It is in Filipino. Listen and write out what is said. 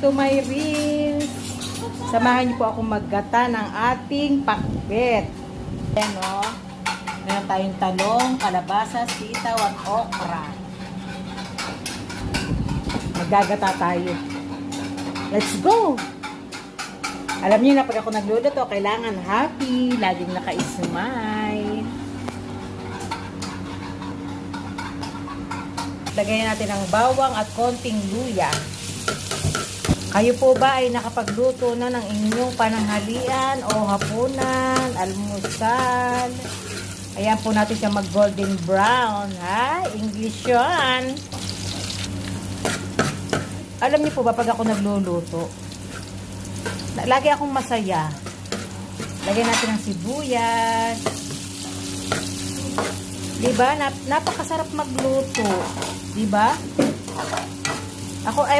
to my reels. Samahan niyo po ako maggata ng ating pakbet. Ayan o. Meron tayong talong, kalabasa, sitaw at okra. Maggagata tayo. Let's go! Alam niyo na pag ako nagluluto, kailangan happy, laging naka-smile. Lagyan natin ang bawang at konting luya. Kayo po ba ay nakapagluto na ng inyong pananghalian o hapunan, almusal? Ayan po natin siya mag-golden brown. Ha? English yun. Alam niyo po ba pag ako nagluluto, lagi akong masaya. Lagyan natin ng sibuyas. Diba? Napakasarap magluto. Diba? Ako ay